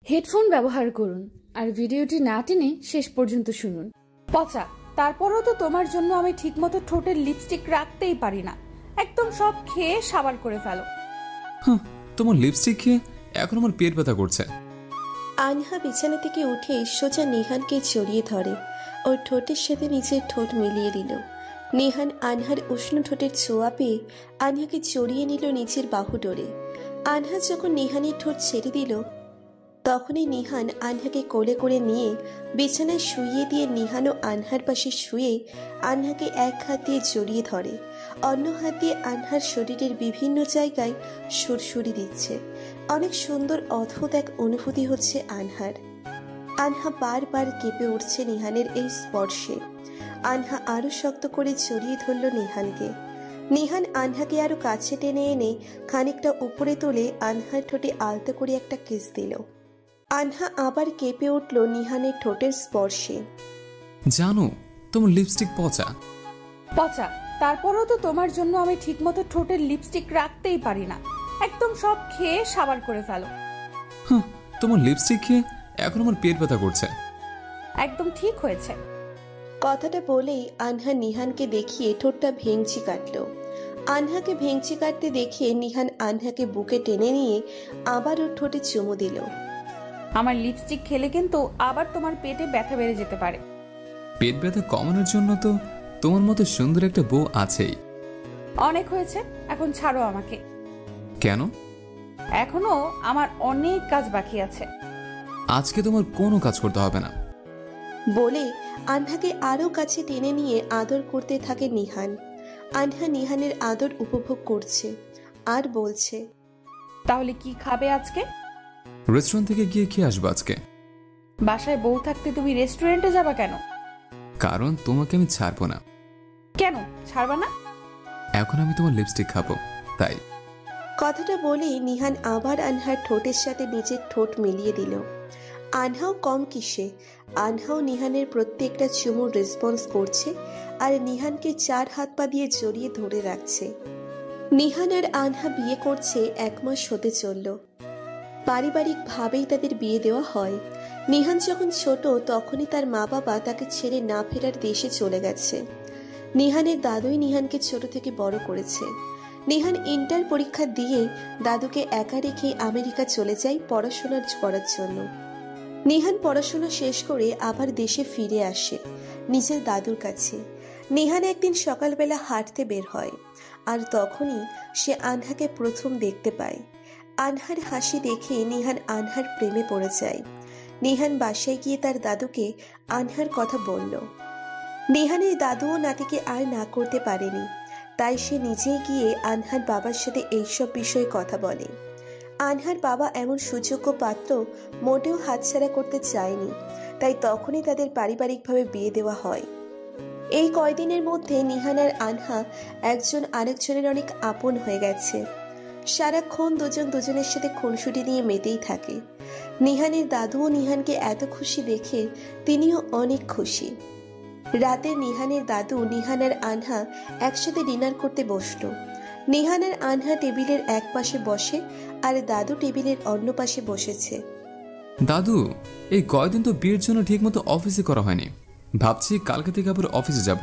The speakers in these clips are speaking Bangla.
হেডফোন ব্যবহার করুন আর ভিডিওটি না টেনে শেষ পর্যন্ত শুনুন। পচা, তারপরও তো তোমার জন্য আমি ঠিকমতো ঠোঁটের লিপস্টিক রাখতেই পারি না, একদম সব খেয়ে সাবার করে ফেলো। তোমার লিপস্টিক খেয়ে এখন আমার পেট ব্যথা করছে। আনহা বিছানা থেকে উঠে সোজা নিহানকে জড়িয়ে ধরে, ওর ঠোঁটের সাথে নিজের ঠোঁট মিলিয়ে দিল। নিহান আনহার উষ্ণ ঠোঁটের ছোঁয়া পেয়ে আনহাকে জড়িয়ে নিল নিজের বাহু ডোরে। আনহা যখন নিহানের ঠোঁট ছেড়ে দিল তখনই নিহান আনহাকে কোলে করে নিয়ে বিছানায় শুইয়ে দিয়ে নিহানও আনহার পাশে শুয়ে আনহাকে এক হাত দিয়ে জড়িয়ে ধরে, অন্য হাত দিয়ে আনহার শরীরের বিভিন্ন জায়গায় সুরসুরি দিচ্ছে। অনেক সুন্দর অদ্ভুত এক অনুভূতি হচ্ছে আনহার। আনহা বারবার কেঁপে উঠছে নিহানের এই স্পর্শে। আনহা আরো শক্ত করে জড়িয়ে ধরল নিহানকে। নিহান আনহাকে আরো কাছে টেনে এনে খানিকটা উপরে তুলে আনহার ঠোঁটে আলতো করে একটা কিস দিল। আনহা আবার কেঁপে উঠল নিহানের ঠোঁটের স্পর্শে। জানো তোমার লিপস্টিক পচা। পচা, তারপরও তো তোমার জন্য আমি ঠিকমতো ঠোঁটের লিপস্টিক রাখতেই পারি না, একদম সব খেয়ে সাবার করে ফেলো। তোমার লিপস্টিক খেয়ে এখন আমার পেট ব্যথা করছে। একদম ঠিক হয়েছে। কথাটা বলেই আনহা নিহানকে দেখিয়ে ঠোঁটটা ভেঙচি কাটল। আনহাকে ভেঙচি কাটতে দেখে নিহান আনহাকে বুকে টেনে নিয়ে আবার ওর ঠোঁটে চুমু দিল। আমার লিপস্টিক খেলে কিন্তু আবার তোমার পেটে ব্যথা বেড়ে যেতে পারে। পেট ব্যথা কমানোর জন্য তো তোমার মতো সুন্দর একটা বউ আছেই। অনেক হয়েছে, এখন ছাড়ো আমাকে। কেন? এখনো আমার অনেক কাজ বাকি আছে। আজকে তোমার কোনো কাজ করতে হবে না বলে আনহাকে আরো কাছে টেনে নিয়ে আদর করতে থাকে নিহান। আনহা নিহানের আদর উপভোগ করছে আর বলছে, তাহলে কি খাবে আজকে? রেস্টুরেন্ট থেকে গিয়ে খেয়ে আসবো আজকে। বাসায় বউ থাকতে তুমি রেস্টুরেন্টে যাবা কেন? কারণ তোমাকে আমি ছাড়বো না। কেন ছাড়বা না? এখন আমি তোমার লিপস্টিক খাবো তাই। কথাটা বলেই নিহান আবার আনহার ঠোঁটের সাথে নিজের ঠোঁট মিলিয়ে দিল। আনহাও কম কিসে, আনহাও নিহানের প্রত্যেকটা চুমুর রেসপন্স করছে আর নিহানকে চার হাত পা দিয়ে জড়িয়ে ধরে রাখছে। নিহান আর আনহা বিয়ে করছে 1 মাস হতে চলল। পারিবারিক ভাবেই তাদের বিয়ে দেওয়া হয়। নিহান যখন ছোট তখনই তার মা বাবা তাকে ছেড়ে না ফেরার দেশে চলে গেছে। নিহানের দাদুই নিহানকে ছোট থেকে বড় করেছে। নিহান ইন্টার পরীক্ষা দিয়ে দাদুকে একা রেখে আমেরিকা চলে যায় পড়াশোনা করার জন্য। নিহান পড়াশোনা শেষ করে আবার দেশে ফিরে আসে নিজের দাদুর কাছে। নিহান একদিন সকালবেলা হাঁটতে বের হয় আর তখনই সে আনহাকে প্রথম দেখতে পায়। আনহার হাসি দেখে নিহান আনহার প্রেমে পড়ে যায়। নিহান বাসায় গিয়ে তার দাদুকে আনহার কথা বলল। নিহানের দাদুও নাতিকে আর না করতে পারেনি, তাই সে নিজেই গিয়ে আনহার বাবার সাথে এইসব বিষয়ে কথা বলে। আনহার বাবা এমন সুযোগ্য পাত্র মোটেও হাতছাড়া করতে চায়নি, তাই তখনই তাদের পারিবারিকভাবে বিয়ে দেওয়া হয়। এই কয়দিনের মধ্যে নিহান আর আনহা একজন আরেকজনের অনেক আপন হয়ে গেছে। সারাক্ষণ দুজন দুজনের সাথে খুনসুটি নিয়ে মেতেই থাকে। নিহানের দাদুও নিহানকে এত খুশি দেখে তিনিও অনেক খুশি। রাতে নিহানের দাদু নিহান আর আনহা একসাথে ডিনার করতে বসলো। নিহান আর আনহা টেবিলের এক পাশে বসে আর দাদু টেবিলের অন্য পাশে বসেছে। দাদু, এই কয়দিন তো বিয়ের জন্য ঠিক মতো অফিসে করা হয়নি, ভাবছি কালকে থেকে আবার অফিসে যাব।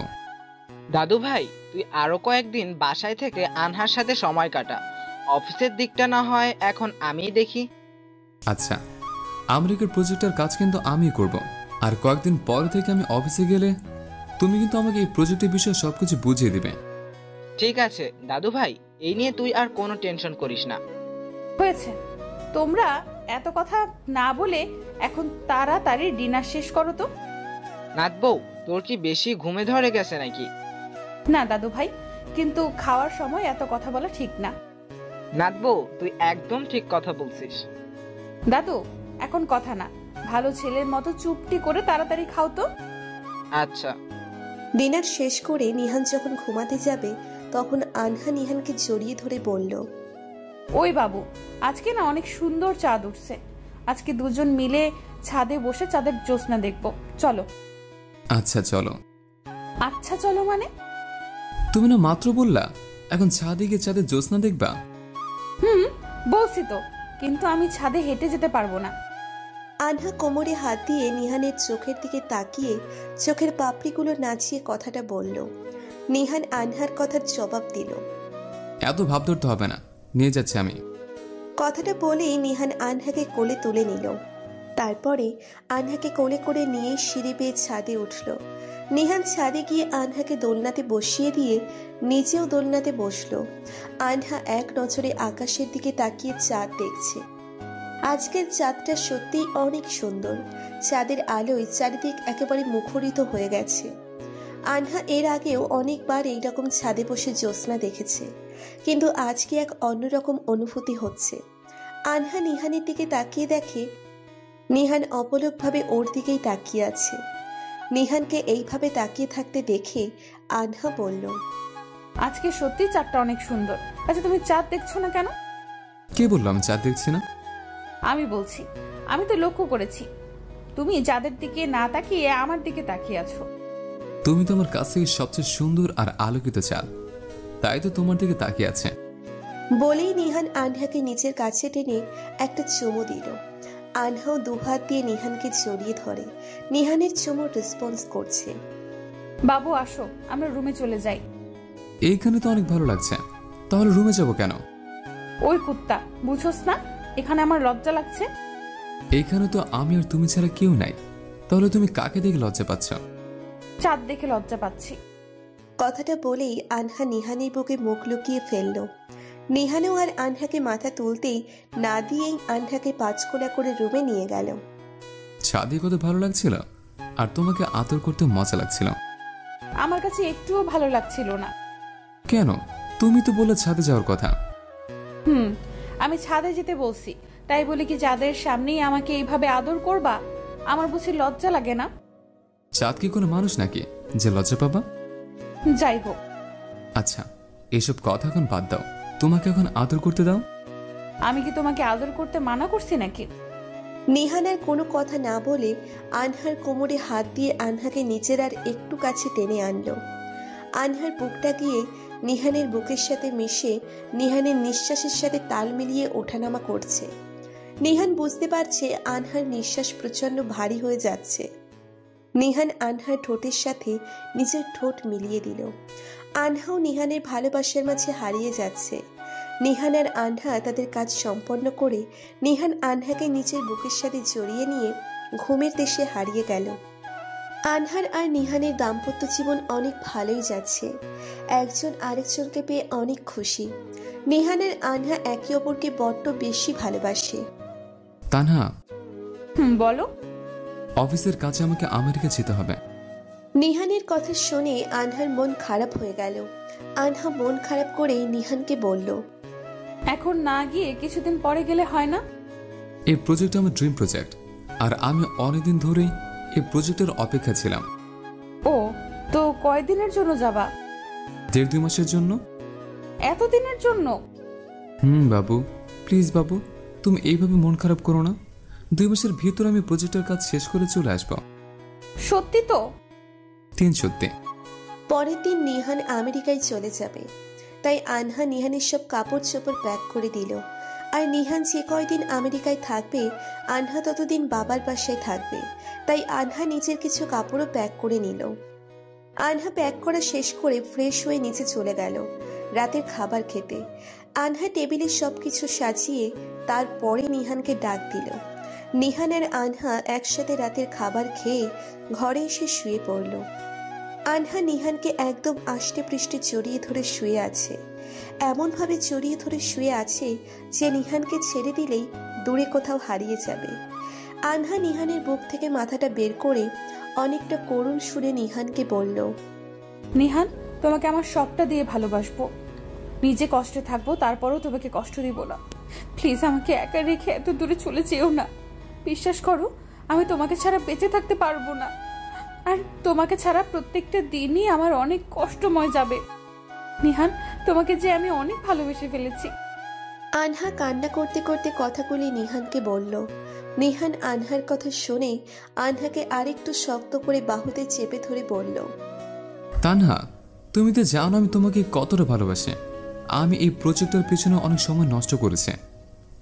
দাদু ভাই, তুই আরো কয়েকদিন বাসায় থেকে আনহার সাথে সময় কাটা, অফিসের দিকটা না হয় এখন আমিই দেখি। আচ্ছা, আমেরিকার প্রজেক্টের কাজ কিন্তু আমিই করব, আর কয়েকদিন পর থেকে আমি অফিসে গেলে তুমি কিন্তু আমাকে এই প্রজেক্টের বিষয়ে সবকিছু বুঝিয়ে দিবে। ঠিক আছে দাদু ভাই, এই নিয়ে তুই আর কোনো টেনশন করিস না। হয়েছে, তোমরা এত কথা না বলে এখন তাড়াতাড়ি ডিনার শেষ করো তো। নাত বউ, তোর কি বেশি ঘুমে ধরে গেছে নাকি? না দাদু ভাই, কিন্তু খাওয়ার সময় এত কথা বলা ঠিক না। নাত বউ, তুই একদম ঠিক কথা বলছিস। দাদু, এখন কথা না, ভালো ছেলের মতো চুপটি করে তাড়াতাড়ি খাও তো। আচ্ছা। ডিনার শেষ করে নিহান যখন ঘুমাতে যাবে তখন আনহা নিহানকে জড়িয়ে ধরে বলল, ওই বাবু, আজকে না অনেক সুন্দর চাঁদ উঠছে, আজকে দুজন মিলে ছাদে বসে চাঁদের জ্যোৎস্না দেখবো, চলো। আচ্ছা চলো। আচ্ছা চলো মানে? তুমি না মাত্র বললা এখন ছাদে গিয়ে চাঁদের জ্যোৎস্না দেখবা। বলছি তো, কিন্তু আমি ছাদে হেঁটে যেতে পারবো না। আনহা কোমরে হাত দিয়ে নিহানের চোখের দিকে তাকিয়ে চোখের পাপড়িগুলো নাচিয়ে কথাটা বলল। নিহান আনহার কথার জবাব দিল। এত ভাব ধরতে হবে না, নিয়ে যাচ্ছি আমি। কথাটা বলেই নিহান আনহাকে কোলে তুলে নিল। তারপরে আনহাকে কোলে করে নিয়ে সিঁড়ি বেয়ে ছাদে উঠল। নিহান ছাদে গিয়ে আনহাকে দোলনাতে বসিয়ে দিয়ে নিজেও দোলনাতে বসল। আনহা এক নজরে আকাশের দিকে তাকিয়ে চাঁদ দেখছে। আজকের চাঁদটা সত্যিই অনেক সুন্দর। চাঁদের আলোয় চারিদিক একেবারে মুখরিত হয়ে গেছে। আনহা এর আগেও অনেকবার এইরকম ছাদে বসে জ্যোৎস্না দেখেছে, কিন্তু আজকে এক অন্যরকম অনুভূতি হচ্ছে। আনহা নিহানের দিকে তাকিয়ে দেখে নিহান অপলকভাবে ওর দিকেই তাকিয়ে আছে। নিহানকে এইভাবে তাকিয়ে থাকতে দেখে আনহা বলল, আজকে সত্যি চাঁদটা অনেক সুন্দর। আচ্ছা, তুমি চাঁদ দেখছো না কেন? কে বললো আমি চাঁদ দেখছি না? আমি বলছি, আমি তো লক্ষ্য করেছি তুমি চাঁদের দিকে না তাকিয়ে আমার দিকে তাকিয়ে আছো। তুমি তো আমার কাছ থেকে সবচেয়ে সুন্দর আর আলোকিত চাঁদ, তাই তো তোমার দিকে তাকিয়ে আছে। বলেই নিহান আনহাকে নিচের কাছে টেনে একটা চুমু দিল। আনহাও দুহাত দিয়ে নিহানকে জড়িয়ে ধরে। নিহানের চুমুর রেসপন্স করছে। বাবু আসো, আমরা রুমে চলে যাই। এইখানে তো অনেক ভালো লাগছে, তাহলে রুমে যাবো কেন? ওই কুত্তা, বুঝোস না এখানে আমার লজ্জা লাগছে? এইখানে তো আমি আর তুমি ছাড়া কেউ নাই, তাহলে তুমি কাকে দেখে লজ্জা পাচ্ছ? চাঁদ দেখে লজ্জা পাচ্ছি। কথাটা বলেই আনহা নিহানের বুকে মুখ লুকিয়ে ফেলল। নিহানও আর আনহাকে মাথা তুলতেই না দিয়েই আনহাকে পাঁচকোলা করে রুমে নিয়ে গেল। ছাদে কত ভালো লাগছিল, আর তোমাকে আদর করতে মজা লাগছিল। আমার কাছে একটুও ভালো লাগছিল না। কেন? তুমি তো বললে ছাদে যাওয়ার কথা। আমি ছাদে যেতে বলছি, তাই বলি কি যাদের সামনেই আমাকে এইভাবে আদর করবা? আমার বুঝি লজ্জা লাগে না? চাঁদ কি কোনো মানুষ নাকি যে লজ্জা পাবা? যাই হোক। আচ্ছা, এসব কথা এখন বাদ দাও, তোমাকে এখন আদর করতে দাও। আমি কি তোমাকে আদর করতে মানা করছি নাকি? নিহান আর কোনো কথা না বলে আনহার কোমরে হাত দিয়ে আনহাকে নিচের আর একটু কাছে টেনে আনলো। আনহার বুকটা গিয়ে নিহানের বুকের সাথে মিশে নিহানের নিঃশ্বাসের সাথে তাল মিলিয়ে ওঠানামা করছে। নিহান বুঝতে পারছে আনহার নিঃশ্বাস প্রচন্ড ভারী হয়ে যাচ্ছে। নিহান আনহার ঠোঁটের সাথে নিজের ঠোঁট মিলিয়ে দিল। আনহাও নিহানের ভালোবাসার মাঝে হারিয়ে যাচ্ছে। নিহান আর আনহা তাদের কাজ সম্পন্ন করে নিহান আনহাকে নিজের বুকের সাথে জড়িয়ে নিয়ে ঘুমের দেশে হারিয়ে গেল। আনহার আর নিহানের দাম্পত্য জীবন অনেক ভালোই যাচ্ছে। একজন আরেকজনকে পেয়ে অনেক খুশি। নিহান আর আনহা একে অপরকে বড্ড বেশি ভালোবাসে। তানহা, বলো। অফিসের কাছে আমাকে আমেরিকা যেতে হবে। নিহানের কথা শুনে আনহার মন খারাপ হয়ে গেল। আনহা মন খারাপ করে নিহানকে বলল, এখন না গিয়ে কিছুদিন পরে গেলে হয় না? এই প্রজেক্ট আমার ড্রিম প্রজেক্ট, আর আমি অনেকদিন ধরেই এই প্রজেক্টের অপেক্ষা ছিলাম। ও, তো কয়দিনের জন্য যাবা? 1.5-2 মাসের জন্য। এতদিনের জন্য? বাবু, প্লিজ বাবু, তুমি এইভাবে মন খারাপ করো না। 2 মাসের ভিতর আমি প্রজেক্টের কাজ শেষ করে চলে আসবো। সত্যি তো? 3 সত্যি। পরের দিন নিহান আমেরিকায় চলে যাবে, তাই আনহা নিহানের সব কাপড় চোপড় প্যাক করে দিল। আর নিহান যে কয়দিন আমেরিকায় থাকবে আনহা ততদিন বাবার বাসায় থাকবে, তাই আনহা নিজের কিছু কাপড়ও প্যাক করে নিল। আনহা প্যাক করা শেষ করে ফ্রেশ হয়ে নিচে চলে গেল রাতের খাবার খেতে। আনহা টেবিলে সবকিছু সাজিয়ে তারপরে নিহানকে ডাক দিল। নিহান আর আনহা একসাথে রাতের খাবার খেয়ে ঘরে এসে শুয়ে পড়ল। আনহা নিহানকে একদম আষ্টে পৃষ্ঠে জড়িয়ে ধরে শুয়ে আছে। এমনভাবে জড়িয়ে ধরে শুয়ে আছে যে নিহানকে ছেড়ে দিলেই দূরে কোথাও হারিয়ে যাবে। আনহা নিহানের বুক থেকে মাথাটা বের করে অনেকটা করুণ সুরে নিহানকে বলল, নিহান, তোমাকে আমার সবটা দিয়ে ভালোবাসবো। নিজে কষ্টে থাকবো, তারপরও তোমাকে কষ্ট দিব না। প্লিজ আমাকে একা রেখে এত দূরে চলে যেও না। বিশ্বাস করো, আমি তোমাকে ছাড়া বেঁচে থাকতে পারবো না। আর তোমাকে ছাড়া প্রত্যেকটা দিনই আমার অনেক কষ্টময় যাবে। নিহান, তোমাকে যে আমি অনেক ভালোবেসে ফেলেছি। আনহা কান্না করতে করতে কথাগুলি নিহানকে বলল। নিহান আনহার কথা শুনে আনহাকে আরেকটু শক্ত করে বাহুতে চেপে ধরে বলল, তানহা, তুমি তো জানো আমি তোমাকে কতটা ভালোবাসি। আমি এই প্রজেক্টের পিছনে অনেক সময় নষ্ট করেছি,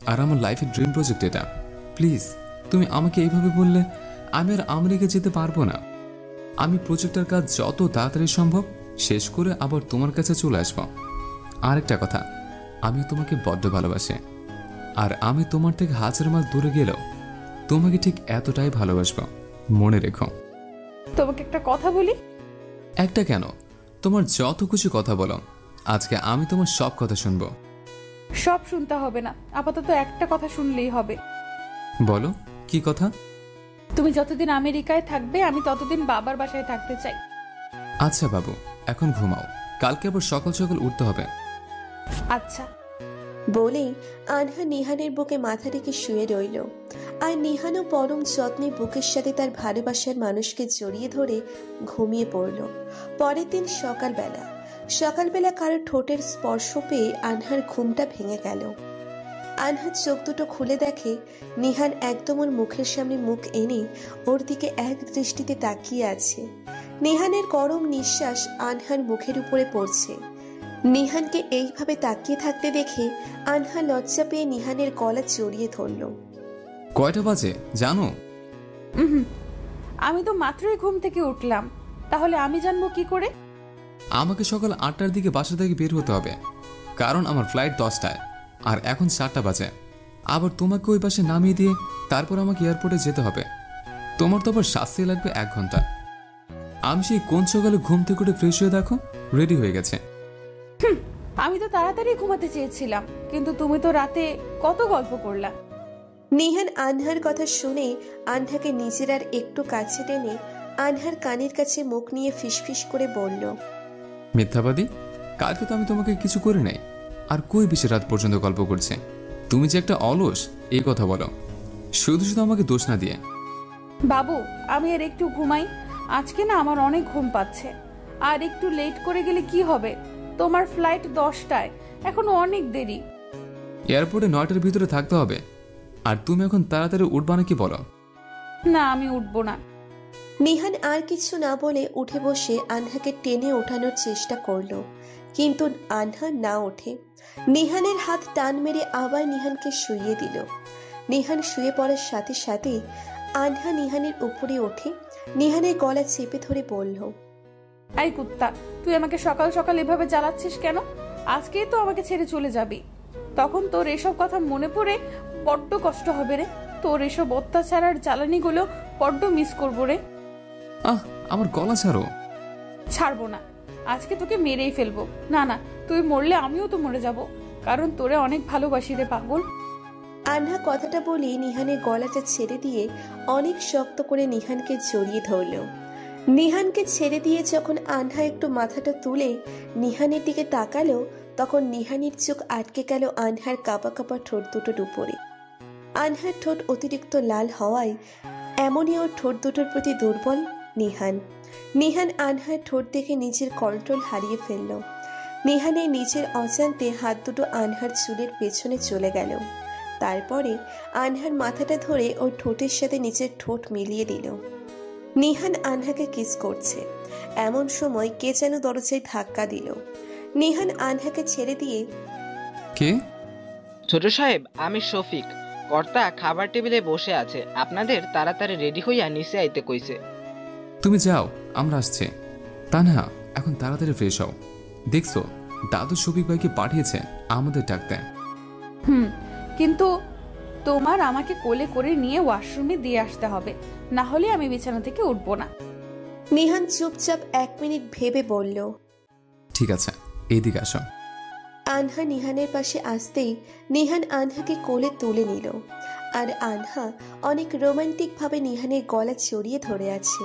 আর আমার লাইফের ড্রিম প্রজেক্ট এটা। প্লিজ তুমি আমাকে এইভাবে বললে আমি আর আমেরিকা যেতে পারবো না। আমি প্রজেক্টের কাজ যত তাড়াতাড়ি সম্ভব শেষ করে আবার তোমার কাছে চলে আসবো। আরেকটা কথা, আমি তোমাকে বড্ড ভালোবাসি, আর আমি তোমার থেকে 1000 মাইল দূরে গেলেও তোমাকে ঠিক এতটাই ভালোবাসবো, মনে রেখো। তোমাকে একটা কথা বলি। একটা কেন, তোমার যত কিছু কথা বলো, আজকে আমি তোমার সব কথা শুনবো। সব শুনতে হবে না, আপাতত একটা কথা শুনলেই হবে। বলো, কি কথা? তুমি যতদিন আমেরিকায় থাকবে আমি ততদিন বাবার বাসায় থাকতে চাই। আচ্ছা বাবু, এখন ঘুমাও, কালকে আবার সকাল সকাল উঠতে হবে। আচ্ছা। বলেই আনহা নিহানের বুকে মাথা রেখে শুয়ে রইল, আর নিহানও পরম যত্নে বুকের সাথে তার ভালোবাসার মানুষকে জড়িয়ে ধরে ঘুমিয়ে পড়ল। পরের দিন সকালবেলা কারো ঠোঁটের স্পর্শ পেয়ে আনহার ঘুমটা ভেঙে গেল। আনহা চোখ দুটো খুলে দেখে নিহান একদম ওর মুখের সামনে মুখ এনে ওর দিকে এক দৃষ্টিতে তাকিয়ে আছে। নিহানের গরম নিঃশ্বাস আনহার মুখের উপরে পড়ছে। নিহানকে এইভাবে তাকিয়ে থাকতে দেখে আনহা লজ্জা পেয়ে নিহানের গলা জড়িয়ে ধরল। কয়টা বাজে জানো? আমি তো মাত্রই ঘুম থেকে উঠলাম, তাহলে আমি জানবো কি করে? আমাকে সকাল 8টার দিকে বাসা থেকে বের হতে হবে, কারণ আমার ফ্লাইট 10টায়, আর এখন 7টা বাজে। আবার তোমাকে ওই পাশে নামিয়ে দিয়ে তারপর আমাকে এয়ারপোর্টে যেতে হবে। তোমার তো আবার শাস্তি লাগবে 1 ঘন্টা। আমি সেই কোন সকালে ঘুম থেকে উঠে ফ্রেশ হয়ে দেখো রেডি হয়ে গেছে। আমি তো তাড়াতাড়ি ঘুমাতে চেয়েছিলাম, কিন্তু তুমি তো রাতে কত গল্প করলা। নিহান আনহার কথা শুনে আনহাকে নিজের আর একটু কাছে টেনে আনহার কানের কাছে মুখ নিয়ে ফিসফিস করে বলল, মিথ্যাবাদী, কালকে তো আমি তোমাকে কিছু করি নাই, আর কই বেশি রাত পর্যন্ত গল্প করছে। তুমি যে একটা অলস এই কথা বলো, শুধু শুধু আমাকে দোষ না দিয়ে। বাবু, আমি আর একটু ঘুমাই, আজকে না আমার অনেক ঘুম পাচ্ছে। আর একটু লেট করে গেলে কি হবে? তোমার ফ্লাইট 10টায়, এখনো অনেক দেরি। এয়ারপোর্টে 9টার ভিতরে থাকতে হবে, আর তুমি এখন তাড়াতাড়ি উঠবা নাকি বলো? না, আমি উঠবো না। নিহান আর কিছু না বলে উঠে বসে আনহাকে টেনে ওঠানোর চেষ্টা করলো, কিন্তু আনহা না ওঠে। নিহানের হাত টান মেরে আবার নিহানকে শুইয়ে দিল। নিহান শুয়ে পড়ার সাথে সাথে আনহা নিহানের উপরে ওঠে নিহানের গলা চেপে ধরে বলল, এই কুত্তা, তুই আমাকে সকাল সকাল এভাবে জ্বালাচ্ছিস কেন? আজকেই তো আমাকে ছেড়ে চলে যাবি, তখন তোর এসব কথা মনে পড়ে বড্ড কষ্ট হবে রে। তোর এসব অত্যাচার আর জ্বালানিগুলো বড্ড মিস করবো রে। আমার গলা ছাড়ো। ছাড়বো না, আজকে তোকে মেরেই ফেলবো। না না, তুই মরলে আমিও তো মরে যাব, কারণ তোরে অনেক ভালোবাসি রে পাগল। আনহা কথাটা বলে নিহানের গলাটা ছেড়ে দিয়ে অনেক শক্ত করে নিহানকে জড়িয়ে ধরল। নিহানকে ছেড়ে দিয়ে যখন আনহা একটু মাথাটা তুলে নিহানের দিকে তাকালো, তখন নিহানের চোখ আটকে গেল আনহার কাঁপা কাঁপা ঠোঁট দুটোর উপরে। আনহার ঠোঁট অতিরিক্ত লাল হওয়ায় এমনই ওর ঠোঁট দুটোর প্রতি দুর্বল নিহান আনহার ঠোঁট দেখে নিজের কন্ট্রোল হারিয়ে ফেলল। নিহানের নিজের অজান্তে হাত দুটো আনহার চুলের পেছনে চলে গেল। তারপরে আনহার মাথাটা ধরে ওর ঠোঁটের সাথে নিজের ঠোঁট মিলিয়ে দিল। নিহান আনহাকে কিস করছে, এমন সময় কে যেন দরজায় ধাক্কা দিল। নিহান আনহাকে ছেড়ে দিয়ে, কে? ছোট সাহেব, আমি শফিক। কর্তা খাবার টেবিলে বসে আছে, আপনাদের তাড়াতাড়ি রেডি হইয়া নিচে আইতে কইছে। তুমি যাও, আমরা আসছি। তানহা, এখন তাড়াতাড়ি ফ্রেশ হও। দেখছো, দাদু শফিক ভাইকে পাঠিয়েছে আমাদের ডাকতে। কিন্তু তোমার আমাকে কোলে করে নিয়ে ওয়াশরুমে দিয়ে আসতে হবে, না হলে আমি বিছানা থেকে উঠবো না। নিহান চুপচাপ 1 মিনিট ভেবে বলল, ঠিক আছে, এইদিকে আসো। আনহা নিহানের পাশে আসতেই নিহান আনহাকে কোলে তুলে নিল, আর আনহা অনেক রোমান্টিক ভাবে নিহানের গলা জড়িয়ে ধরে আছে।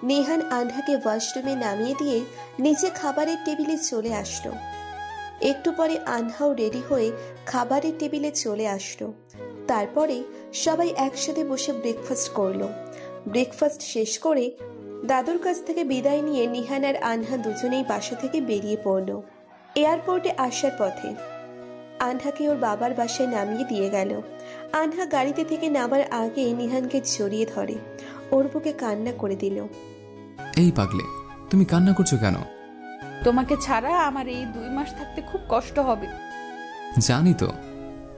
নিহান আনহাকে ওয়াশরুমে নামিয়ে দিয়ে নিচে খাবারের টেবিলে চলে আসলো। একটু পরে আনহাও রেডি হয়ে খাবারের টেবিলে চলে আসলো। তারপরে সবাই একসাথে বসে ব্রেকফাস্ট করলো। ব্রেকফাস্ট শেষ করে দাদুর কাছ থেকে বিদায় নিয়ে নিহান আর আনহা দুজনেই বাসা থেকে বেরিয়ে পড়ল। এয়ারপোর্টে আসার পথে আনহাকে ওর বাবার বাসায় নামিয়ে দিয়ে গেল। আনহা গাড়িতে থেকে নামার আগে নিহানকে জড়িয়ে ধরে ওর বুকে কান্না করে দিল। এই পাগলে, তুমি কান্না করছো কেন? তোমাকে ছাড়া আমার এই 2 মাস থাকতে খুব কষ্ট হবে। জানি তো,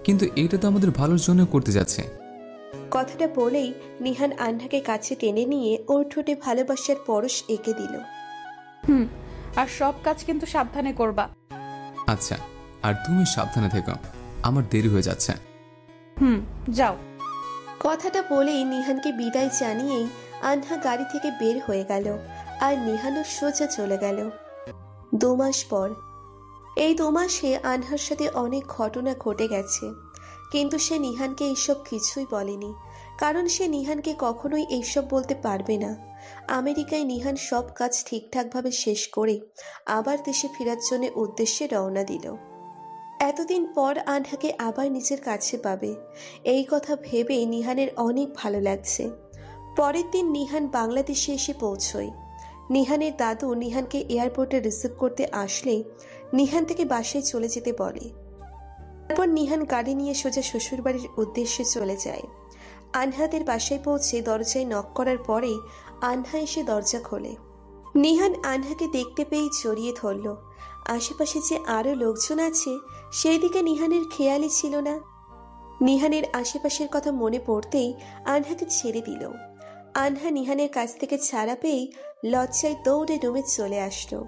কিন্তু এটা তো আমাদের ভালোর জন্য করতে যাচ্ছে। কথাটা বলেই নিহান আনহাকে কাছে টেনে নিয়ে ওর ঠোঁটে ভালোবাসার পরশ এঁকে দিল। আর সব কাজ কিন্তু সাবধানে করবা। আচ্ছা, আর তুমি সাবধানে থেকো, আমার দেরি হয়ে যাচ্ছে। যাও। কথাটা বলেই নিহানকে বিদায় জানিয়েই আনহা গাড়ি থেকে বের হয়ে গেল আর নিহানও সোজা চলে গেল। 2 মাস পর। এই 2 মাসে আনহার সাথে অনেক ঘটনা ঘটে গেছে, কিন্তু সে নিহানকে এইসব কিছুই বলেনি, কারণ সে নিহানকে কখনোই এইসব বলতে পারবে না। আমেরিকায় নিহান সব কাজ ঠিকঠাকভাবে শেষ করে আবার দেশে ফেরার জন্য উদ্দেশ্যে রওনা দিল। এতদিন পর আনহাকে আবার নিজের কাছে পাবে, এই কথা ভেবে নিহানের অনেক ভালো লাগছে। পরের দিন নিহান বাংলাদেশে এসে পৌঁছয়। নিহানের দাদু নিহানকে এয়ারপোর্টে রিসিভ করতে আসলে নিহান থেকে বাসায় চলে যেতে বলে। তারপর নিহান গাড়ি নিয়ে সোজা শ্বশুরবাড়ির উদ্দেশ্যে চলে যায়। আনহাদের বাসায় পৌঁছে দরজায় নক করার পরেই আনহা এসে দরজা খোলে। নিহান আনহাকে দেখতে পেয়েই জড়িয়ে ধরল। আশেপাশে যে আরো লোকজন আছে সেই দিকে নিহানের খেয়ালই ছিল না। নিহানের আশেপাশের কথা মনে পড়তেই আনহাকে ছেড়ে দিল। আনহা নিহানের কাছ থেকে ছাড়া পেয়েই লজ্জায় দৌড়ে রুমে চলে আসলো।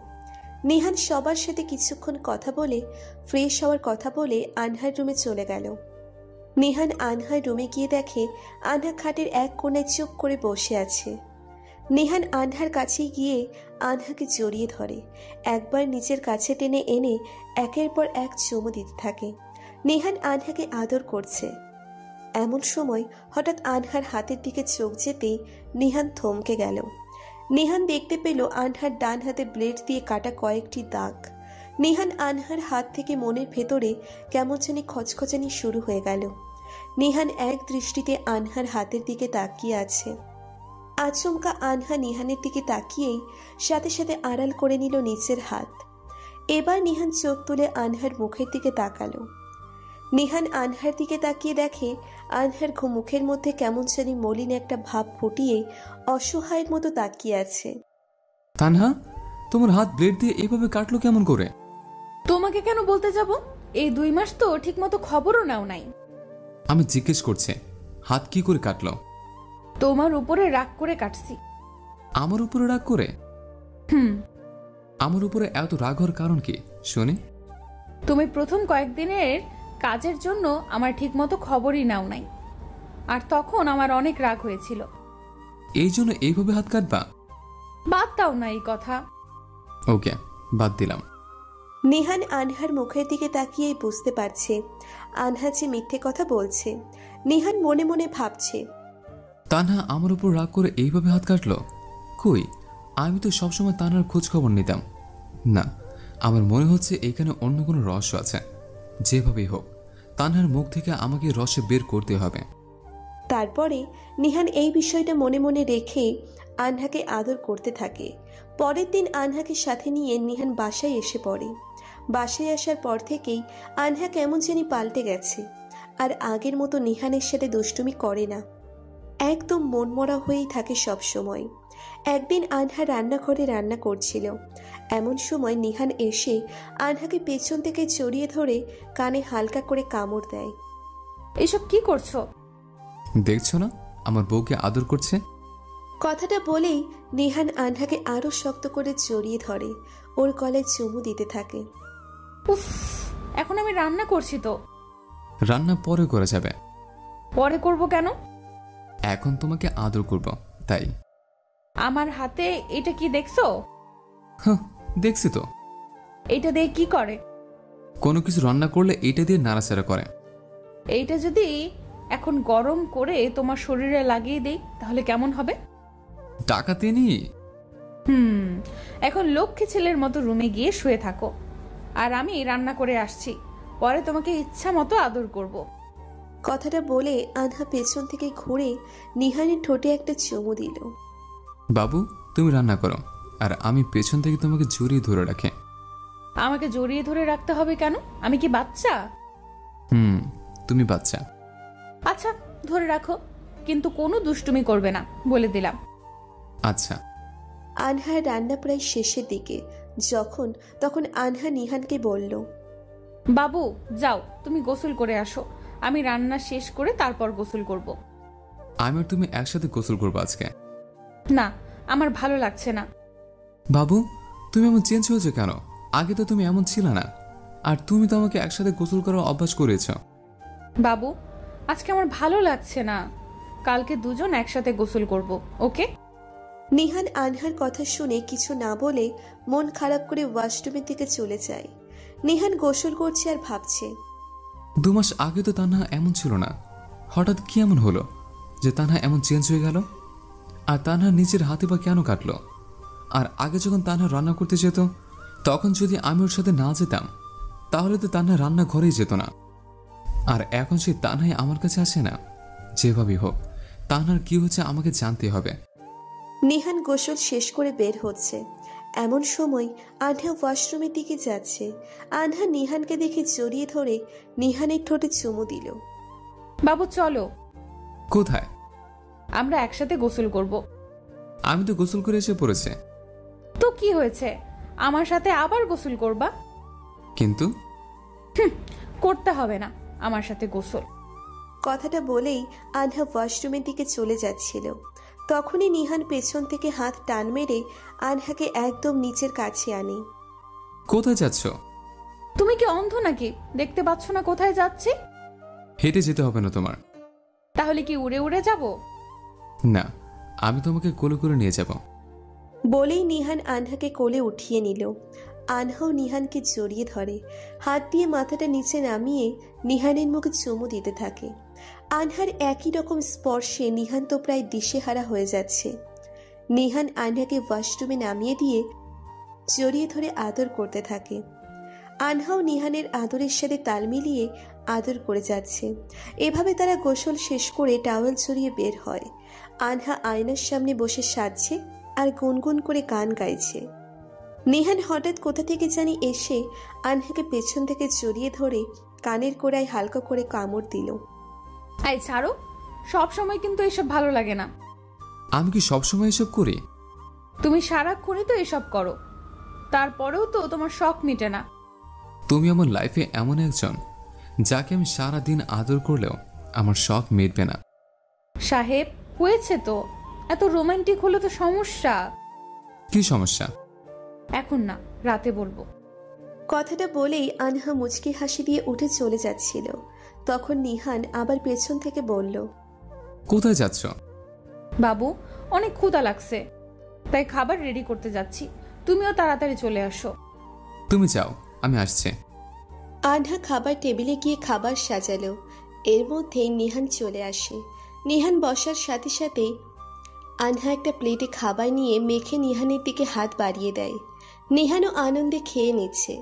নিহান সবার সাথে কিছুক্ষণ কথা বলে ফ্রেশ হওয়ার কথা বলে আনহার রুমে চলে গেল। নিহান আনহার রুমে গিয়ে দেখে আনহা খাটের এক কোণায় চুপ করে বসে আছে। নিহান আনহার কাছে গিয়ে আনহাকে জড়িয়ে ধরে, একবার নিজের কাছে টেনে এনে একের পর এক চুমু দিতে থাকে। নিহান আনহাকে আদর করছে। এমন সময় হঠাৎ আনহার হাতের দিকে চোখ যেতেই নিহান থমকে গেল। নিহান দেখতে পেল আনহার ডান হাতে ব্লেড দিয়ে কাটা কয়েকটি দাগ। নিহান আনহার হাত থেকে মনের ভেতরে কেমন জানি খচখচানি শুরু হয়ে গেল। নিহান এক দৃষ্টিতে আনহার হাতের দিকে তাকিয়ে আছে। আচমকা আনহা নিহানের দিকে তাকিয়েই সাথে সাথে আড়াল করে নিল নিচের হাত। এবার নিহান চোখ তুলে আনহার মুখের দিকে তাকালো। নিহান আনহার দিকে তাকিয়ে দেখে আনহার মুখের মধ্যে কেমন জানি মলিন একটা ভাব ফুটিয়ে অসহায়ের মতো তাকিয়ে আছে। তানহা, তোমার হাত ব্লেড দিয়ে এভাবে কাটলো কেমন করে? তোমাকে কেন বলতে যাব? এই 2 মাস তো ঠিকমতো খবরও নাও নাই। আমি জিজ্ঞেস করছি, হাত কি করে কাটলো? তোমার উপরে রাগ করে কাটছি। আমার উপরে রাগ করে? আমার উপরে এত রাগ হওয়ার কারণ কি শুনি? তুমি প্রথম কয়েকদিনের কাজের জন্য আমার ঠিকমতো খবরই নাও নাই, আর তখন আমার অনেক রাগ হয়েছিল। এই জন্য এইভাবে হাত কাটবা? বাদ দাও না এই কথা। ওকে, বাদ দিলাম। নিহান আনহার মুখের দিকে তাকিয়েই বুঝতে পারছে আনহা যে মিথ্যে কথা বলছে। নিহান মনে মনে ভাবছে, তানহা আমার উপর রাগ করে এইভাবে হাত কাটলো? কই, আমি তো সবসময় তানহার খোঁজ খবর নিতাম। না, আমার মনে হচ্ছে এখানে অন্য কোনো রহস্য আছে। যেভাবেই হোক তানহার মুখ থেকে আমাকে রহস্য বের করতে হবে। তারপরে নিহান এই বিষয়টা মনে মনে রেখে আনহাকে আদর করতে থাকে। পরের দিন আনহাকে সাথে নিয়ে নিহান বাসায় এসে পড়ে। বাসায় আসার পর থেকেই আনহা কেমন জানি পাল্টে গেছে, আর আগের মতো নিহানের সাথে দুষ্টুমি করে না, একদম মনমরা হয়েই থাকে সব সময়। একদিন আনহা রান্নাঘরে রান্না করছিল। এমন সময় নিহান এসে আনহাকে পেছন থেকে জড়িয়ে ধরে কানে হালকা করে কামড় দেয়। এসব কি করছো? দেখছো না আমার বউকে আদর করছে? কথাটা বলেই নিহান আনহাকে আরো শক্ত করে জড়িয়ে ধরে, ওর গলায় চুমু দিতে থাকে। উফ, এখন আমি রান্না করছি তো। রান্না পরে করা যাবে। পরে করব কেন? এখন তোমাকে আদর করব তাই। আমার হাতে এটা কি দেখছো? হ্যাঁ, দেখছি তো। এটা দিয়ে কি করে? কোনো কিছু রান্না করলে এইটা দিয়ে নাড়াচাড়া করে। এইটা যদি এখন গরম করে তোমার শরীরে লাগিয়ে দেই তাহলে কেমন হবে? টাকাতে নি। এখন লক্ষ্মী ছেলের মতো রুমে গিয়ে শুয়ে থাকো, আর আমি রান্না করে আসছি, পরে তোমাকে ইচ্ছা মতো আদর করব। কথাটা বলে আনহা পেছন থেকে ঘুরে নিহানের ঠোঁটে একটা চুমু দিল। বাবু, তুমি রান্না করো, আর আমি পেছন থেকে তোমাকে জড়িয়ে ধরে রাখে। আমাকে জড়িয়ে ধরে রাখতে হবে কেন? আমি কি বাচ্চা? তুমি বাচ্চা। আচ্ছা, ধরে রাখো, কিন্তু কোনো দুষ্টুমি করবে না, বলে দিলাম। আচ্ছা। আনহার রান্না প্রায় শেষের দিকে তখন আনহা নিহানকে বলল, বাবু যাও, তুমি গোসল করে আসো, আমি রান্না শেষ করে তারপর গোসল করব। আমি আর তুমি একসাথে গোসল করবো আজকে। না, আমার ভালো লাগছে না। বাবু, তুমি এমন চেঞ্জ হয়েছো কেন? আগে তো তুমি এমন ছিল না। আর তুমি তো আমাকে একসাথে গোসল করার অভ্যাস করেছ। বাবু, আজকে আমার ভালো লাগছে না। কালকে দুজন একসাথে গোসল করব, ওকে? নিহান আনহার কথা শুনে কিছু না বলে মন খারাপ করে ওয়াশরুমের দিকে চলে যায়। নিহান গোসল করছে আর ভাবছে, 2 মাস আগে তো তানহা এমন ছিল না। হঠাৎ কি এমন হলো যে তানহা এমন চেঞ্জ হয়ে গেল? আর তানহা নিজের হাতে পা কেন কাটলো? আর আগে যখন তানহা রান্না করতে যেত, তখন যদি আমি ওর সাথে না যেতাম, তাহলে তো তানহা রান্না ঘরেই যেত না। আর এখন সে তানহাই আমার কাছে আসে না। যেভাবেই হোক, তানহার কি হচ্ছে আমাকে জানতে হবে। নিহান গোসল শেষ করে বের হচ্ছে। এমন সময় আনহা ওয়াশরুমের দিকে যাচ্ছে। আনহা নিহানকে দেখে জড়িয়ে ধরে নিহানের ঠোঁটে চুমু দিল। বাবু চলো, কোথায়? আমরা একসাথে গোসল করব। আমি তো গোসল করে এসে পড়েছে। তো কি হয়েছে, আমার সাথে আবার গোসল করবা? কিন্তু করতে হবে না আমার সাথে গোসল। কথাটা বলেই আনহা ওয়াশরুমের দিকে চলে যাচ্ছিল। তখনই নিহান পেছন থেকে হাত টান মেরে আনহাকে একদম নিচের কাছে আনে। কোথায় যাচ্ছ? তুমি কি অন্ধ নাকি? দেখতে পাচ্ছ না কোথায় যাচ্ছি? হেঁটে যেতে হবে না তোমার। তাহলে কি উড়ে উড়ে যাব? না, আমি তোমাকে কোলে করে নিয়ে যাব। বলেই নিহান আনহাকে কোলে উঠিয়ে নিল। আনহাও নিহানকে জড়িয়ে ধরে, হাত দিয়ে মাথাটা নিচে নামিয়ে নিহানের মুখে চুমু দিতে থাকে। আনহার একই রকম স্পর্শে নিহান তো প্রায় দিশেহারা হয়ে যাচ্ছে। নিহান আনহাকে ওয়াশরুমে নামিয়ে দিয়ে জড়িয়ে ধরে আদর করতে থাকে। আনহাও নিহানের আদরের সাথে তাল মিলিয়ে আদর করে যাচ্ছে। এভাবে তারা গোসল শেষ করে টাওয়েল ছড়িয়ে বের হয়। আনহা আয়নার সামনে বসে সাজছে আর গুনগুন করে গান গাইছে। নিহান হঠাৎ কোথা থেকে জানি এসে আনহাকে পেছন থেকে জড়িয়ে ধরে কানের কোড়ায় হালকা করে কামড় দিল। এই ছাড়ো, সব সময় কিন্তু এসব ভালো লাগে না। আমি কি সবসময় এসব করি? তুমি সারাক্ষণই তো এসব করো, তারপরেও তো তোমার শখ মিটে না। তুমি আমার লাইফে এমন একজন যাকে আমি সারা দিন আদর করলেও আমার শখ মিটবে না। সাহেব, হয়েছে তো, এত রোমান্টিক হলে তো সমস্যা। কি সমস্যা? এখন না, রাতে বলবো। কথাটা বলেই আনহা মুচকি হাসি দিয়ে উঠে চলে যাচ্ছিল। তখন নিহান আবার পেছন থেকে বলল, কোথায় যাচ্ছ? বাবু, অনেক ক্ষুধা লাগছে, তাই খাবার রেডি করতে যাচ্ছি। তুমিও তাড়াতাড়ি চলে আসো। তুমি যাও, আমি আসছি। আনহা খাবার টেবিলে গিয়ে খাবার সাজালো। এর মধ্যেই নিহান চলে আসে। নিহান বসার সাথে সাথেই আনহা একটা প্লেটে খাবার নিয়ে মেখে নিহানের দিকে হাত বাড়িয়ে দেয়। নিহানও আনন্দে খেয়ে নিচ্ছে।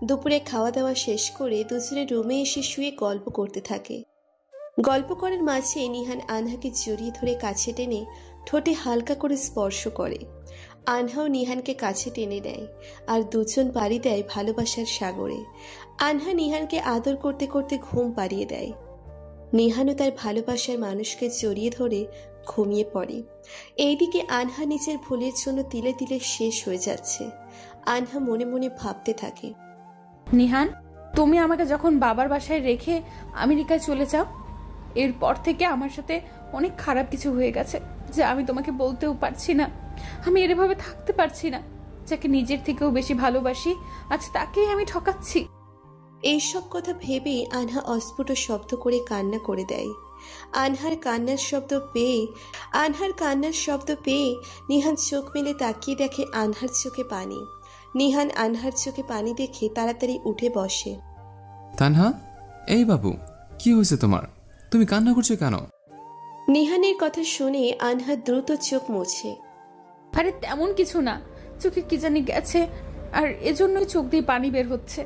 দুপুরে খাওয়া দাওয়া শেষ করে দুজনে রুমে এসে শুয়ে গল্প করতে থাকে। গল্প করার মাঝে নিহান আনহাকে জড়িয়ে ধরে কাছে টেনে ঠোঁটে হালকা করে স্পর্শ করে। আনহাও নিহানকে কাছে টেনে নেয় আর দুজন পাড়ি দেয় ভালোবাসার সাগরে। আনহা নিহানকে আদর করতে করতে ঘুম পাড়িয়ে দেয়। নিহানও তার ভালোবাসার মানুষকে জড়িয়ে ধরে ঘুমিয়ে পড়ে। এইদিকে আনহা নিজের ভুলের জন্য তিলে তিলে শেষ হয়ে যাচ্ছে। আনহা মনে মনে ভাবতে থাকে, নিহান, তুমি আমাকে যখন বাবার বাসায় রেখে আমেরিকায় চলে যাও, এরপর থেকে আমার সাথে অনেক খারাপ কিছু হয়ে গেছে যে আমি তোমাকে বলতেও পারছি না। আমি এভাবে থাকতে পারছি না। যাকে নিজের থেকেও বেশি ভালোবাসি, আজ তাকেই আমি ঠকাচ্ছি। এইসব কথা ভেবে আনহা অস্ফুট শব্দ করে কান্না করে দেয়। আনহার কান্নার শব্দ পেয়ে নিহান চোখ মেলে তাকিয়ে দেখে আনহার চোখে পানি। নিহান আনহার চোখে পানি দেখে তাড়াতাড়ি উঠে বসে। তানহা, এই বাবু, কি হয়েছে তোমার? তুমি কান্না করছো কেন? নিহানের কথা শুনে আনহা দ্রুত চোখ মুছে। আরে তেমন কিছু না, চোখে কি জানি গেছে, আর এজন্যই চোখ দিয়ে পানি বের হচ্ছে।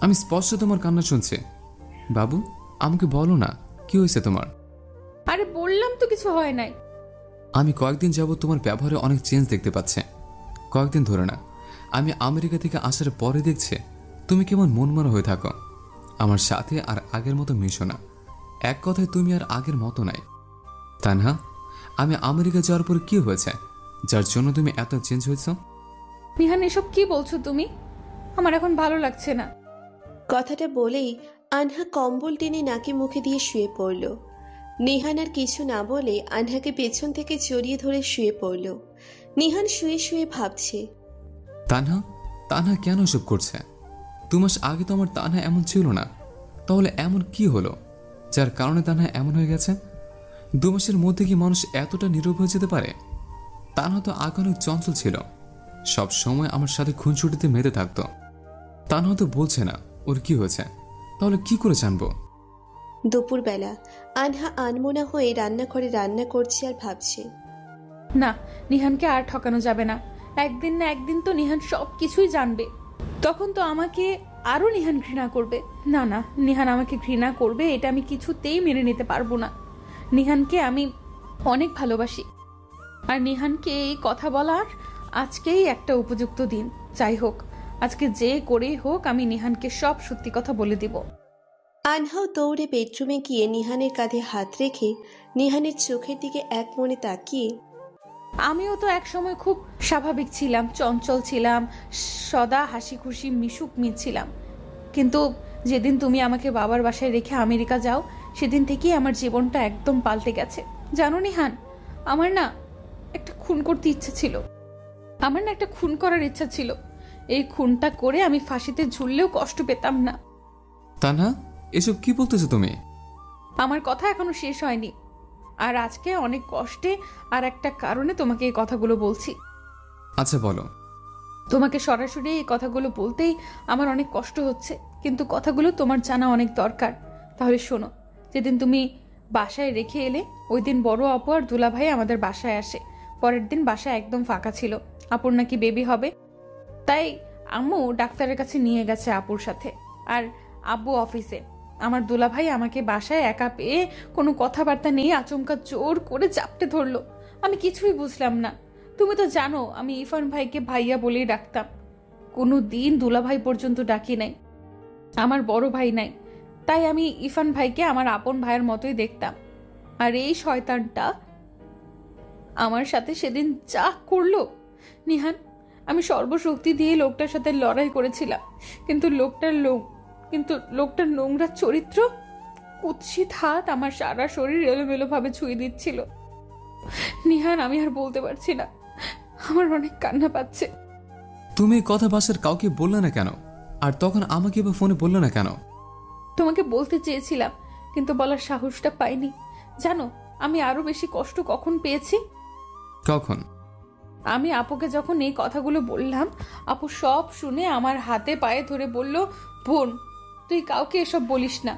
আমি স্পষ্ট তোমার কান্না শুনছি। বাবু, আমাকে বলো না, কি হয়েছে তোমার? আরে বললাম তো কিছু হয় নাই। আমি কয়েকদিন যাবত তোমার ব্যবহারে অনেক চেঞ্জ দেখতে পাচ্ছি। কয়েকদিন ধরে না, আমি আমেরিকা থেকে আসার পরে দেখছি তুমি কেমন মনমরা হয়ে থাকো। আমার সাথে আর আগের মতো মিশো না। এক কথায় তুমি আর আগের মতো নাই। তানহা, আমি আমেরিকা যাওয়ার পর কি হয়েছে যার জন্য তুমি এত চেঞ্জ হয়েছ? নিহান, এসব কি বলছো তুমি? আমার এখন ভালো লাগছে না। কথাটা বলেই আনহা কম্বল টেনে নাকে মুখে দিয়ে শুয়ে পড়ল। নিহান আর কিছু না বলে আনহাকে পেছন থেকে জড়িয়ে ধরে শুয়ে পড়ল। নিহান শুয়ে শুয়ে ভাবছে, তানহা তানহা কেন এসব করছে? 2 মাস আগে তো আমার তানহা এমন ছিল না, তাহলে এমন কি হলো যার কারণে তানহা এমন হয়ে গেছে? 2 মাসের মধ্যে কি মানুষ এতটা নীরব হয়ে যেতে পারে? তানহা তো আগে অনেক চঞ্চল ছিল, সব সময় আমার সাথে খুনসুটিতে মেতে থাকতো। তানহা তো বলছে না ওর কি হয়েছে, তাহলে কি করে জানবো? দুপুরবেলা আনহা আনমনা হয়ে রান্নাঘরে রান্না করছে আর ভাবছে, না, নিহানকে আর ঠকানো যাবে না। একদিন না একদিন তো নিহান সব কিছুই জানবে, তখন তো আমাকে আরো নিহান ঘৃণা করবে। না না, নিহান আমাকে ঘৃণা করবে এটা আমি কিছুতেই মেনে নিতে পারবো না। নিহানকে আমি অনেক ভালোবাসি, আর নিহানকে এই কথা বলার আজকেই একটা উপযুক্ত দিন। যাই হোক, আজকে যে করেই হোক আমি নিহানকে সব সত্যি কথা বলে দিব। আনহাও দৌড়ে বেডরুমে গিয়ে নিহানের কাঁধে হাত রেখে নিহানের চোখের দিকে এক মনে তাকিয়ে, আমিও তো একসময় খুব স্বাভাবিক ছিলাম, চঞ্চল ছিলাম, সদা হাসি খুশি মিশুক ছিলাম, কিন্তু যেদিন তুমি আমাকে বাবার বাসায় রেখে আমেরিকা যাও সেদিন থেকেই আমার জীবনটা একদম পাল্টে গেছে। জানো নিহান, আমার না একটা খুন করতে ইচ্ছা ছিল, আমার না একটা খুন করার ইচ্ছা ছিল। এই খুনটা করে আমি ফাঁসিতে ঝুললেও কষ্ট পেতাম না। তানহা এসব কি বলতেছো তুমি? আমার কথা এখনো শেষ হয়নি, আর আজকে অনেক কষ্টে আর একটা কারণে তোমাকে এই কথাগুলো বলছি। আচ্ছা বলো। তোমাকে সরাসরি এই কথাগুলো বলতেই আমার অনেক কষ্ট হচ্ছে, কিন্তু কথাগুলো তোমার জানা অনেক দরকার। তাহলে শোনো, যেদিন তুমি বাসায় রেখে এলে ওই দিন বড় আপু আর দুলাভাই আমাদের বাসায় আসে। পরের দিন বাসা একদম ফাঁকা ছিল, আপুর নাকি বেবি হবে, তাই আম্মু ডাক্তারের কাছে নিয়ে গেছে আপুর সাথে, আর আব্বু অফিসে। আমার দুলাভাই আমাকে বাসায় একা পেয়ে কোনো কথাবার্তা নেই আচমকা জোর করে চাপটে ধরলো। আমি কিছুই বুঝলাম না। তুমি তো জানো আমি ইরফান ভাইকে ভাইয়া বলেই ডাকতাম, কোনো দিন দুলাভাই পর্যন্ত ডাকি নাই। আমার বড় ভাই নাই, তাই আমি ইরফান ভাইকে আমার আপন ভাইয়ের মতোই দেখতাম। আর এই শয়তানটা আমার সাথে সেদিন যা করলো নিহান, আমি সর্বশক্তি দিয়ে লোকটার সাথে লড়াই করেছিলাম, কিন্তু লোকটার নোংরা চরিত্র, কুৎসিত হাত আমার সারা শরীর এলোমেলো ভাবে ছুঁয়ে দিচ্ছিল। নিহান, আমি আর বলতে পারছি না, আমার অনেক কান্না পাচ্ছে। তুমি কথা বাসার কাউকে বললে না কেন? আর তখন আমাকে বা ফোনে বললে না কেন? তোমাকে বলতে চেয়েছিলাম, কিন্তু বলার সাহসটা পাইনি। জানো আমি আরো বেশি কষ্ট কখন পেয়েছি? কখন? আমি আপুকে যখন এই কথাগুলো বললাম, আপু সব শুনে আমার হাতে পায়ে ধরে বলল, বোন তুই কাউকে এসব বলিস না,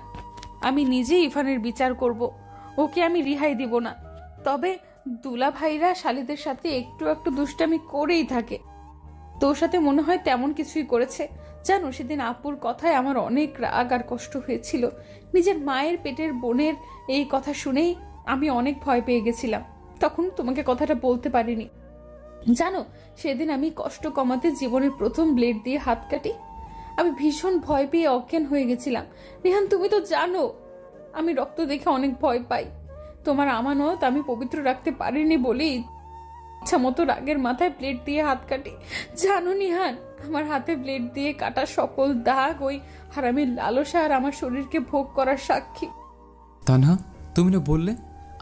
আমি নিজে ইরফানের বিচার করব, ওকে আমি রিহাই দিব না। তবে দুলা ভাইরা শালিদের সাথে একটু একটু দুষ্টামি করেই থাকে, তোর সাথে মনে হয় তেমন কিছুই করেছে। জানো সেদিন আপুর কথায় আমার অনেক রাগ আর কষ্ট হয়েছিল। নিজের মায়ের পেটের বোনের এই কথা শুনেই আমি অনেক ভয় পেয়ে গেছিলাম, তখন তোমাকে কথাটা বলতে পারিনি। জানো সেদিন আমি কষ্ট কমাতে জীবনের প্রথম ব্লেড দিয়ে হাত কাটি, আমি ভীষণ ভয় পেয়ে অজ্ঞান হয়ে গেছিলাম। রেহান তুমি তো জানো আমি রক্ত দেখে অনেক ভয় পাই, তোমার আমানত আমি পবিত্র রাখতে পারিনি বলেই ইচ্ছা মতো রাগের মাথায় ব্লেড দিয়ে হাত কাটি। জানো নিহান, আমার হাতে ব্লেড দিয়ে কাটা সকল দাগ ওই হারামির লালসা আর আমার শরীরকে ভোগ করার সাক্ষী। তানহা তুমি না বললে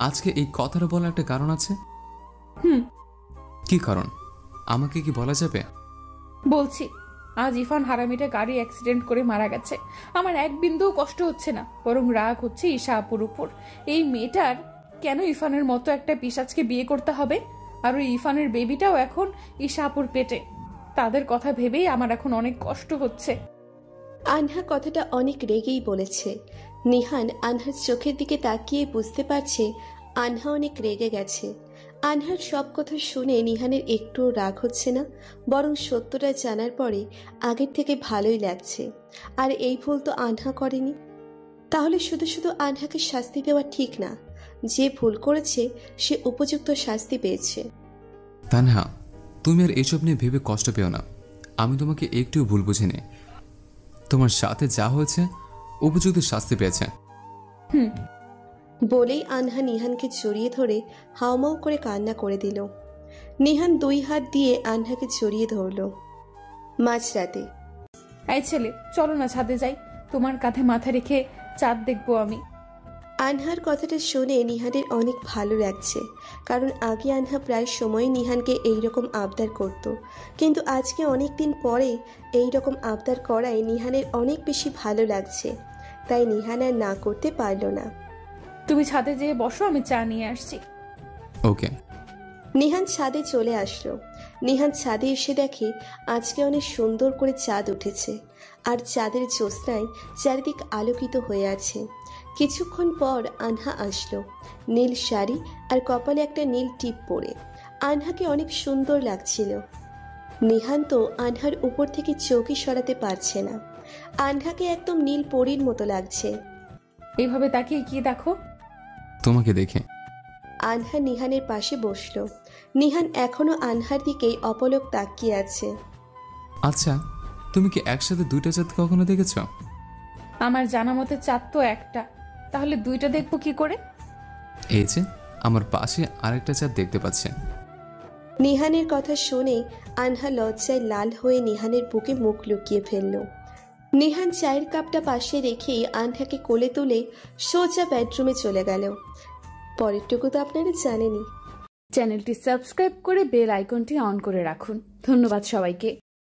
আজকে এই কথাটা বলার একটা কারণ আছে? কি কারণ আমাকে কি বলা যাবে? বলছি, আজ ইরফান হারামিটা গাড়ি অ্যাক্সিডেন্ট করে মারা গেছে। আমার এক বিন্দুও কষ্ট হচ্ছে না, বরং রাগ হচ্ছে ঈশা আপুর উপর। এই মেয়েটার কেন ইরফানের মতো একটা পিশাচকে বিয়ে করতে হবে? আর ওই ইরফানের বেবিটাও এখন ঈশা আপুর পেটে। তাদের কথা ভেবেই আমার এখন অনেক কষ্ট হচ্ছে। আনহা কথাটা অনেক রেগেই বলেছে। নিহান আনহার চোখের দিকে তাকিয়ে বুঝতে পারছে আনহা অনেক রেগে গেছে। আনহার সব কথা শুনে নিহানের একটুও রাগ হচ্ছে না, বরং সত্যটা জানার পরে আগের থেকে ভালোই লাগছে। আর এই ভুল তো আনহা করেনি, তাহলে শুধু শুধু আনহাকে শাস্তি দেওয়া ঠিক না। যে ভুল করেছে সে উপযুক্ত শাস্তি পেয়েছে। তানহা তুমি আর এসব নিয়ে ভেবে কষ্ট পেও না, আমি তোমাকে একটুও ভুল বুঝিনি। তোমার সাথে যা হয়েছে উপযুক্ত শাস্তি পেয়েছে। বলেই আনহা নিহানকে জড়িয়ে ধরে হাউমাউ করে কান্না করে দিল। নিহান 2 হাত দিয়ে আনহাকে জড়িয়ে ধরল। মাঝরাতে, এই ছেলে চলো না ছাদে যাই, তোমার কাঁধে মাথা রেখে চাঁদ দেখবো আমি। আনহার কথাটা শুনে নিহানের অনেক ভালো লাগছে, কারণ আগে আনহা প্রায় সময় নিহানকে এইরকম আবদার করত, কিন্তু আজকে অনেক দিন পরে এইরকম আবদার করায় নিহানের অনেক বেশি ভালো লাগছে। তাই নিহান আর না করতে পারল না। তুমি ছাদে যেয়ে বসো, আমি চা নিয়ে আসছি। ওকে। নিহান ছাদে চলে আসলো। নিহান ছাদে এসে দেখে আজকে অনেক সুন্দর করে চাঁদ উঠেছে, আর চাঁদের জ্যোৎস্নায় চারিদিক আলোকিত হয়ে আছে। কিছুক্ষণ পর আনহা আসলো, নীল শাড়ি আর কপালে একটা নীল টিপ পরে। আনহাকে অনেক সুন্দর লাগছিল। নিহান তো আনহার উপর থেকে চোখই সরাতে পারছে না। আনহাকে একদম নীল পরীর মতো লাগছে। এইভাবে তাকিয়ে কি দেখো? তোমাকে দেখে। আনহা নিহানের পাশে বসলো। নিহান এখনো আনহার দিকেই অপলক তাকিয়ে আছে। আচ্ছা, তুমি কি একসাথে দুইটা চাঁদ কখনো দেখেছ? আমার জানা মতে চাঁদ তো একটা, তাহলে দুইটা দেখবো কি করে? এই যে আমার পাশে আরেকটা চাঁদ দেখতে পাচ্ছে। নিহানের কথা শুনে আনহা লজ্জায় লাল হয়ে নিহানের বুকে মুখ লুকিয়ে ফেলল। নিহান চায়ের কাপটা পাশে রেখেই আনহাকে কোলে তুলে সোজা বেডরুমে চলে গেল। পরেরটুকু তো আপনারা জানেনই। চ্যানেলটি সাবস্ক্রাইব করে বেল আইকনটি অন করে রাখুন। ধন্যবাদ সবাইকে।